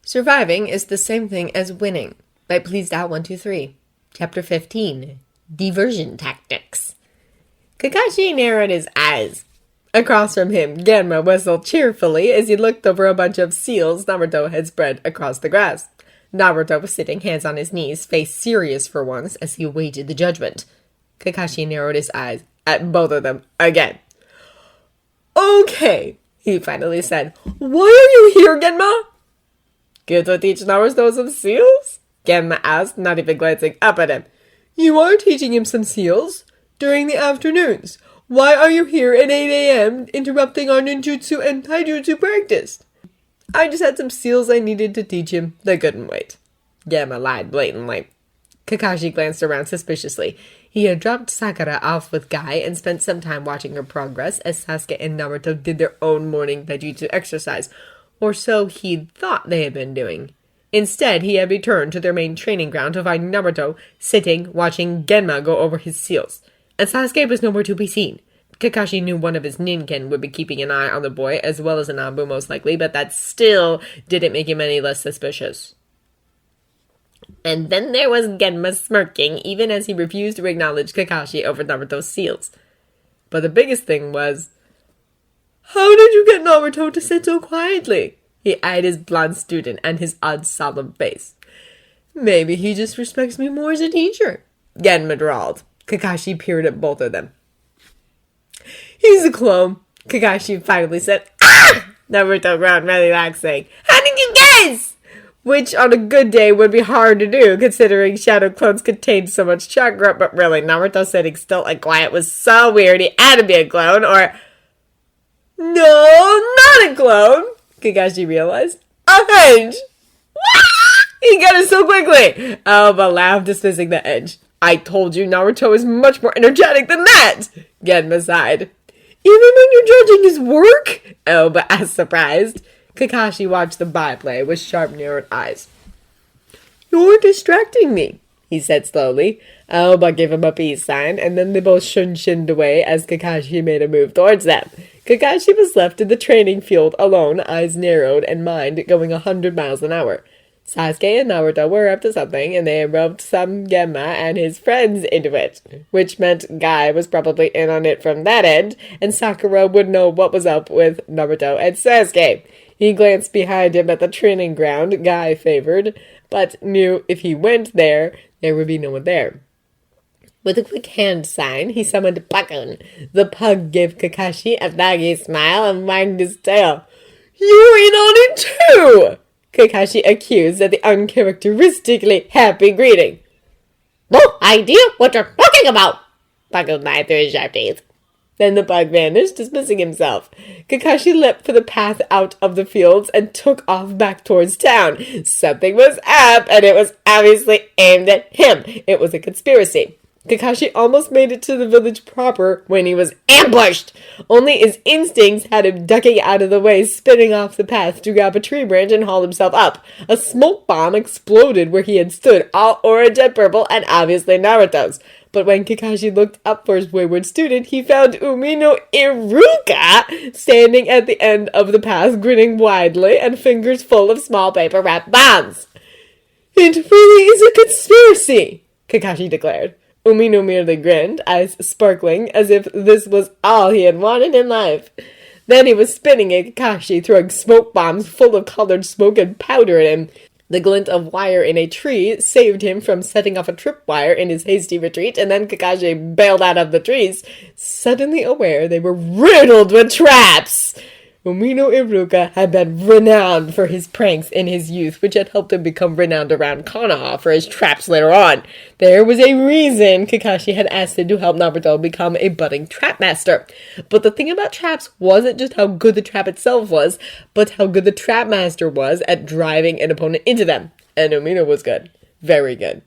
Surviving is the same thing as winning. By Pleased Out 123. Chapter 15. Diversion Tactics. Kakashi narrowed his eyes. Across from him, Genma whistled cheerfully as he looked over a bunch of seals Naruto had spread across the grass. Naruto was sitting, hands on his knees, face serious for once, as he awaited the judgment. Kakashi narrowed his eyes at both of them again. "Okay," he finally said. "Why are you here, Genma?" "Good to teach Naruto some seals?" Genma asked, not even glancing up at him. "You are teaching him some seals? During the afternoons. Why are you here at 8 a.m. interrupting our ninjutsu and taijutsu practice?" "I just had some seals I needed to teach him. They couldn't wait." Genma lied blatantly. Kakashi glanced around suspiciously. He had dropped Sakura off with Guy and spent some time watching her progress as Sasuke and Naruto did their own morning taijutsu exercise, or so he'd thought they had been doing. Instead, he had returned to their main training ground to find Naruto sitting, watching Genma go over his seals. And Sasuke was nowhere to be seen. Kakashi knew one of his ninken would be keeping an eye on the boy, as well as Ananbu most likely, but that still didn't make him any less suspicious. And then there was Genma smirking, even as he refused to acknowledge Kakashi over Naruto's seals. But the biggest thing was, "How did you get Naruto to sit so quietly?" He eyed his blonde student and his odd solemn face. "Maybe he just respects me more as a teacher," Genma drawled. Kakashi peered at both of them. "He's a clone," Kakashi finally said. "Ah!" Naruto groaned, relaxing. "How did you guess?" Which, on a good day, would be hard to do, considering shadow clones contained so much chakra, but really, Naruto sitting still and quiet was so weird he had to be a clone, or... "No, not a clone," Kakashi realized. "A hedge!" He got it so quickly! Aoba laughed, dismissing the edge. "I told you Naruto is much more energetic than that!" Genma sighed. "Even when you're judging his work?" Aoba asked, surprised. Kakashi watched the byplay with sharp, narrowed eyes. "You're distracting me," he said slowly. Aoba gave him a peace sign, and then they both shinned away as Kakashi made a move towards them. Kakashi was left in the training field alone, eyes narrowed and mind going 100 miles an hour. Sasuke and Naruto were up to something, and they roped some Genma and his friends into it, which meant Guy was probably in on it from that end, and Sakura would know what was up with Naruto and Sasuke. He glanced behind him at the training ground Guy favored, but knew if he went there, there would be no one there. With a quick hand sign, he summoned Pakun. The pug gave Kakashi a doggy smile and wagged his tail. "You're in on it too!" Kakashi accused at the uncharacteristically happy greeting. "No idea what you're talking about!" Pakun lied through his sharp teeth. Then the bug vanished, dismissing himself. Kakashi leapt for the path out of the fields and took off back towards town. Something was up, and it was obviously aimed at him. It was a conspiracy. Kakashi almost made it to the village proper when he was ambushed. Only his instincts had him ducking out of the way, spinning off the path to grab a tree branch and haul himself up. A smoke bomb exploded where he had stood, all orange and purple, and obviously Naruto's. But when Kakashi looked up for his wayward student, he found Umino Iruka standing at the end of the path, grinning widely and fingers full of small paper-wrapped bombs. "It really is a conspiracy," Kakashi declared. Umino merely grinned, eyes sparkling, as if this was all he had wanted in life. Then he was spinning at Kakashi, throwing smoke bombs full of colored smoke and powder at him. The glint of wire in a tree saved him from setting off a tripwire in his hasty retreat, and then Kakashi bailed out of the trees, suddenly aware they were riddled with traps. Umino Iruka had been renowned for his pranks in his youth, which had helped him become renowned around Konoha for his traps later on. There was a reason Kakashi had asked him to help Naruto become a budding trap master. But the thing about traps wasn't just how good the trap itself was, but how good the trap master was at driving an opponent into them. And Umino was good. Very good.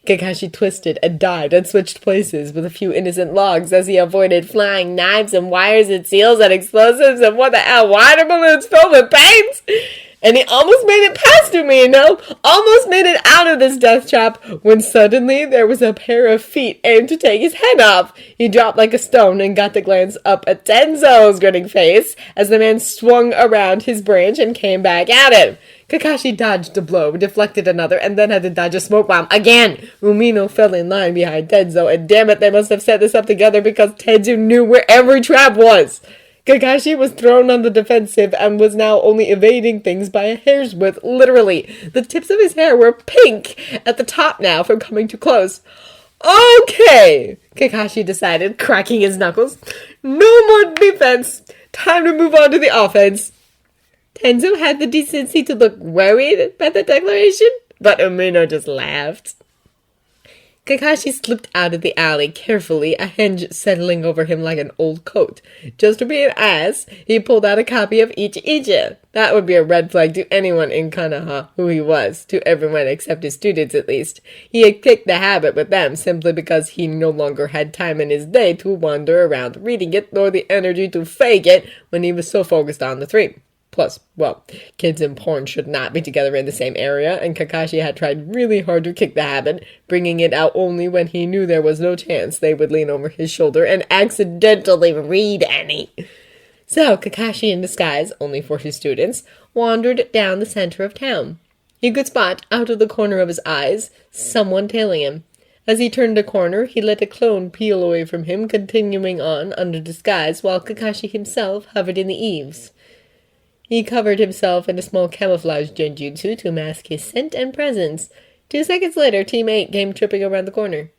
Kakashi twisted and dived and switched places with a few innocent logs as he avoided flying knives and wires and seals and explosives and what the hell, water balloons filled with paint? And he almost made it past Umino, almost made it out of this death trap, when suddenly there was a pair of feet aimed to take his head off. He dropped like a stone and got to glance up at Tenzo's grinning face as the man swung around his branch and came back at him. Kakashi dodged a blow, deflected another, and then had to dodge a smoke bomb again. Umino fell in line behind Tenzo, and damn it, they must have set this up together because Tenzo knew where every trap was. Kakashi was thrown on the defensive and was now only evading things by a hair's width, literally. The tips of his hair were pink at the top now from coming too close. Okay, Kakashi decided, cracking his knuckles. No more defense. Time to move on to the offense. Tenzo had the decency to look worried by the declaration, but Umino just laughed. Kakashi slipped out of the alley carefully, a hinge settling over him like an old coat. Just to be an ass, he pulled out a copy of Ichi-Ichi. That would be a red flag to anyone in Konoha who he was, to everyone except his students at least. He had kicked the habit with them simply because he no longer had time in his day to wander around reading it, nor the energy to fake it when he was so focused on the three. Plus, well, kids and porn should not be together in the same area, and Kakashi had tried really hard to kick the habit, bringing it out only when he knew there was no chance they would lean over his shoulder and accidentally read any. So, Kakashi in disguise, only for his students, wandered down the center of town. He could spot, out of the corner of his eyes, someone tailing him. As he turned a corner, he let a clone peel away from him, continuing on under disguise, while Kakashi himself hovered in the eaves. He covered himself in a small camouflage genjutsu to mask his scent and presence. 2 seconds later, Team 8 came tripping around the corner.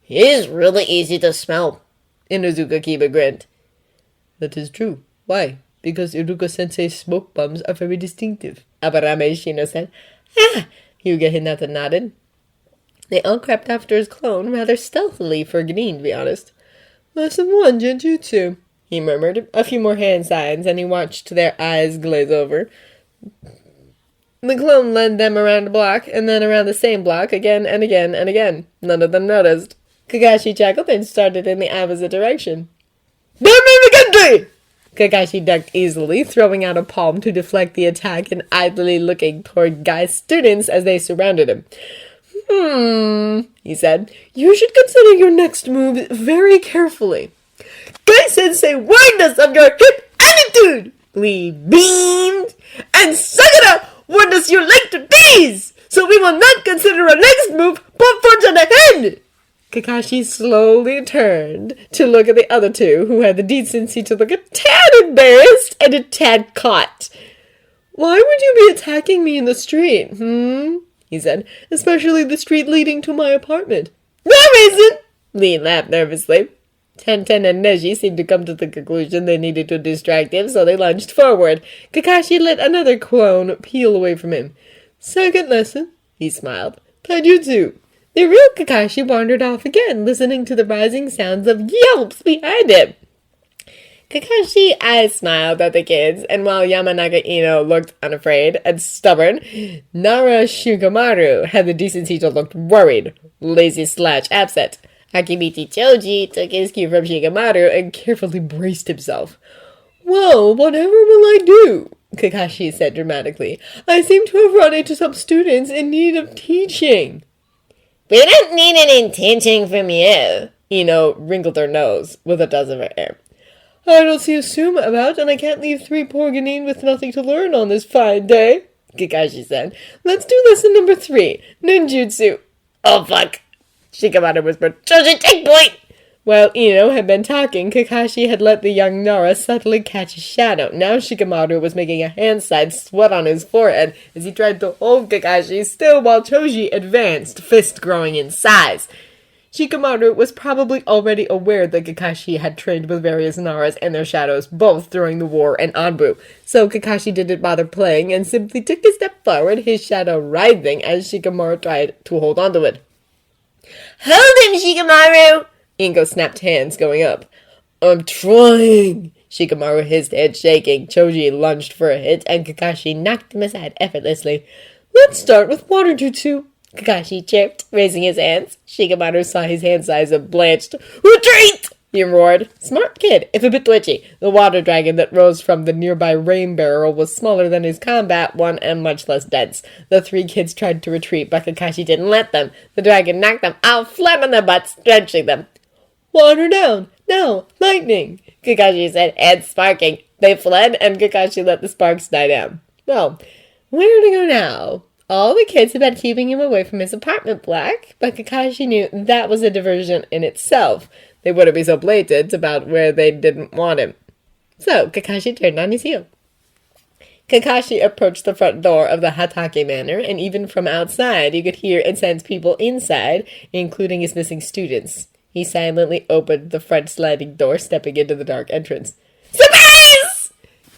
"He is really easy to smell," Inuzuka Kiba grinned. That is true. Why? Because Iruka-sensei's smoke bombs are very distinctive, Abarame Shino said. Ah! Hyuga Hinata nodded. They all crept after his clone rather stealthily for Ganin, to be honest. Lesson 1, genjutsu, he murmured. A few more hand signs, and he watched their eyes glaze over. The clone led them around a block, and then around the same block, again and again and again. None of them noticed. Kakashi chuckled and started in the opposite direction. Damn the country! Kakashi ducked easily, throwing out a palm to deflect the attack and idly looking toward Guy's students as they surrounded him. He said. You should consider your next move very carefully. Guy-sensei warned us of your hip attitude! We beamed. And Sakura warned us you're late to these! So we will not consider our next move but punch on the head! Kakashi slowly turned to look at the other two, who had the decency to look a tad embarrassed and a tad caught. Why would you be attacking me in the street, he said, especially the street leading to my apartment. No reason! Lee laughed nervously. Tenten and Neji seemed to come to the conclusion they needed to distract him, so they lunged forward. Kakashi let another clone peel away from him. Second lesson, he smiled. Taijutsu. The real Kakashi wandered off again, listening to the rising sounds of yelps behind him. Kakashi eyes smiled at the kids, and while Yamanaka Ino looked unafraid and stubborn, Nara Shikamaru had the decency to look worried, lazy/absent. Akimichi Choji took his cue from Shikamaru and carefully braced himself. Well, whatever will I do? Kakashi said dramatically. I seem to have run into some students in need of teaching. We don't need any teaching from you. Ino wrinkled her nose with a dozen of her hair. I don't see a Suma about, and I can't leave 3 poor Ganin with nothing to learn on this fine day, Kakashi said. Let's do lesson number 3, ninjutsu. Oh, fuck. Shikamaru whispered, Choji, take point! While Ino had been talking, Kakashi had let the young Nara subtly catch his shadow. Now Shikamaru was making a hand-side sweat on his forehead as he tried to hold Kakashi still while Choji advanced, fist growing in size. Shikamaru was probably already aware that Kakashi had trained with various Naras and their shadows both during the war and Anbu, so Kakashi didn't bother playing and simply took a step forward, his shadow writhing as Shikamaru tried to hold onto it. Hold him, Shikamaru! Ingo snapped hands, going up. I'm trying! Shikamaru hissed, head shaking. Choji lunged for a hit, and Kakashi knocked him aside effortlessly. Let's start with water jutsu, Kakashi chirped, raising his hands. Shikamaru saw his hand size and blanched. Retreat! he roared. Smart kid, if a bit twitchy. The water dragon that rose from the nearby rain barrel was smaller than his combat one and much less dense. The three kids tried to retreat, but Kakashi didn't let them. The dragon knocked them out flat on their butts, drenching them. Water down! Now! Lightning! Kakashi said, head sparking. They fled, and Kakashi let the sparks die down. Well, where to go now? All the kids had been keeping him away from his apartment block, but Kakashi knew that was a diversion in itself. They wouldn't be so blatant about where they didn't want him. So Kakashi turned on his heel. Kakashi approached the front door of the Hatake Manor, and even from outside, you could hear and sense people inside, including his missing students. He silently opened the front sliding door, stepping into the dark entrance. Surprise!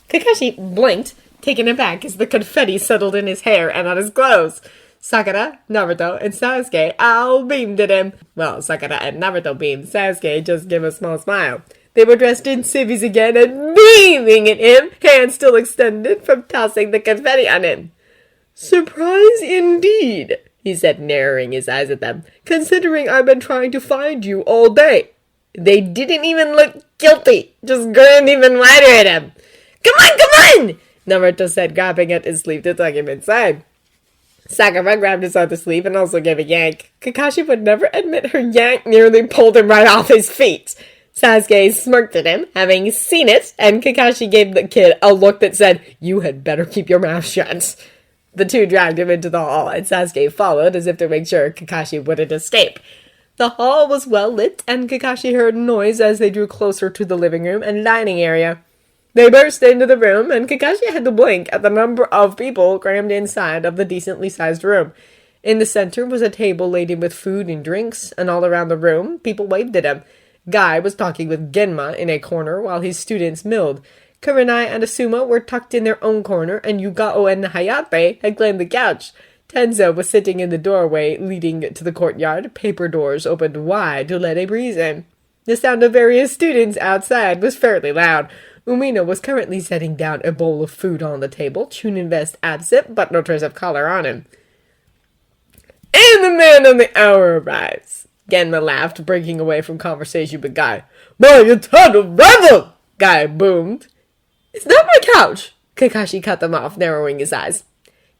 Kakashi blinked, taken aback as the confetti settled in his hair and on his clothes. Sakura, Naruto, and Sasuke all beamed at him. Well, Sakura and Naruto beamed. Sasuke just gave a small smile. They were dressed in civvies again and beaming at him, hands still extended from tossing the confetti on him. Surprise indeed, he said, narrowing his eyes at them, considering I've been trying to find you all day. They didn't even look guilty, just grinned even wider at him. Come on! Naruto said, grabbing at his sleeve to tug him inside. Sakura grabbed his other sleeve and also gave a yank. Kakashi would never admit her yank nearly pulled him right off his feet. Sasuke smirked at him, having seen it, and Kakashi gave the kid a look that said, you had better keep your mouth shut. The two dragged him into the hall, and Sasuke followed as if to make sure Kakashi wouldn't escape. The hall was well lit, and Kakashi heard noise as they drew closer to the living room and dining area. They burst into the room, and Kakashi had to blink at the number of people crammed inside of the decently sized room. In the center was a table laden with food and drinks, and all around the room, people waved at him. Guy was talking with Genma in a corner while his students milled. Kurenai and Asuma were tucked in their own corner, and Yugao and Hayate had claimed the couch. Tenzo was sitting in the doorway leading to the courtyard, paper doors opened wide to let a breeze in. The sound of various students outside was fairly loud. Umino was currently setting down a bowl of food on the table, chunin vest absent, but no trace of color on him. And the man of the hour arrives. Genma laughed, breaking away from conversation with Guy. My eternal rival! Guy boomed. It's not my couch! Kakashi cut them off, narrowing his eyes.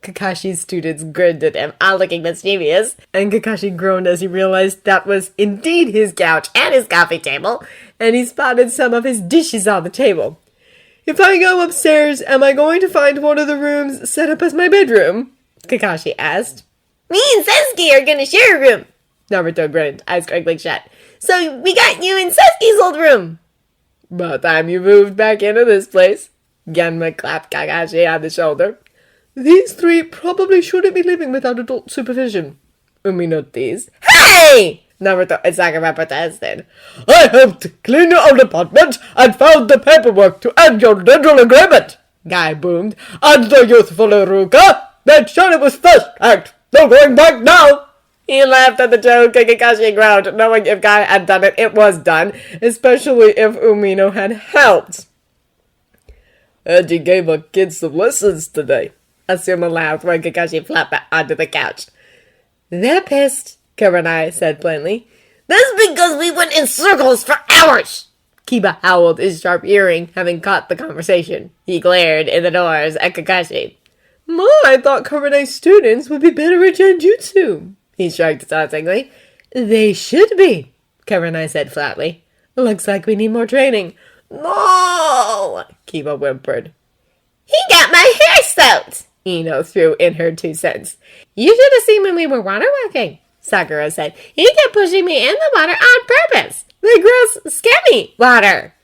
Kakashi's students grinned at him, all looking mischievous, and Kakashi groaned as he realized that was indeed his couch and his coffee table, and he spotted some of his dishes on the table. If I go upstairs, am I going to find one of the rooms set up as my bedroom? Kakashi asked. Me and Sasuke are gonna share a room. Naruto grinned, eyes crinkling shut. So we got you in Sasuke's old room. About time you moved back into this place. Genma clapped Kakashi on the shoulder. These three probably shouldn't be living without adult supervision. Umino teased. Hey! Naruto and Sakura protested. I helped clean your old apartment and found the paperwork to end your legal agreement. Guy boomed. And the youthful Iruka made sure it was first act. No going back now. He laughed at the joke, and Kakashi groaned, knowing if Guy had done it, it was done, especially if Umino had helped. And you gave our kids some lessons today. Asuma laughed when Kakashi flapped back onto the couch. They're pissed, Kurenai said plainly. That's because we went in circles for hours. Kiba howled, his sharp hearing having caught the conversation. He glared in the doors at Kakashi. I thought Kurenai's students would be better at genjutsu. He shrugged tauntingly. They should be, Kurenai said flatly. Looks like we need more training. No, Kiba whimpered. He got my hair soaked, Ino threw in her 2 cents. You should have seen when we were water walking, Sakura said. He kept pushing me in the water on purpose. The gross, scummy water.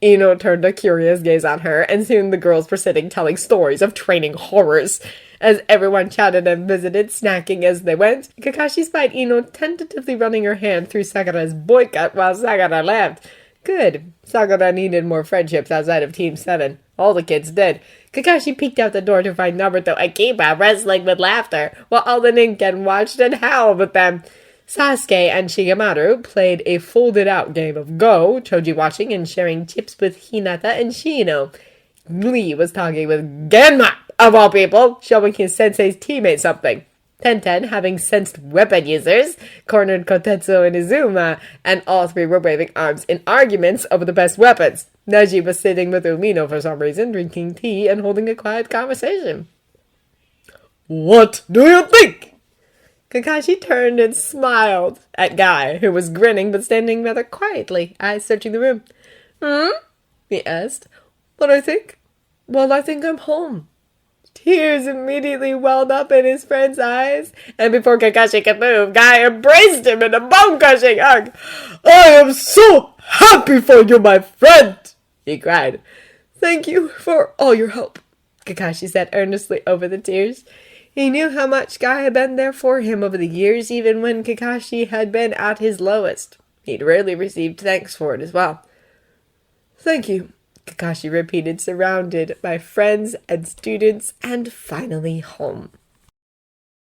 Ino turned a curious gaze on her, and soon the girls were sitting telling stories of training horrors. As everyone chatted and visited, snacking as they went, Kakashi spied Ino tentatively running her hand through Sakura's boycott while Sakura laughed. Good. Sakura needed more friendships outside of Team 7. All the kids did. Kakashi peeked out the door to find Naruto and Kiba wrestling with laughter, while all the Ninken watched and howled with them. Sasuke and Shigemaru played a folded-out game of Go, Choji watching and sharing chips with Hinata and Shino. Lee was talking with Genma, of all people, showing his sensei's teammate something. Tenten, having sensed weapon users, cornered Kotetsu and Izuma, and all three were waving arms in arguments over the best weapons. Neji was sitting with Umino for some reason, drinking tea and holding a quiet conversation. What do you think? Kakashi turned and smiled at Guy, who was grinning but standing rather quietly, eyes searching the room. He asked. What do I think? Well, I think I'm home. Tears immediately welled up in his friend's eyes, and before Kakashi could move, Guy embraced him in a bone-crushing hug. I am so happy for you, my friend, he cried. Thank you for all your help, Kakashi said earnestly over the tears. He knew how much Guy had been there for him over the years, even when Kakashi had been at his lowest. He'd rarely received thanks for it as well. Thank you, Kakashi repeated, surrounded by friends and students, and finally home.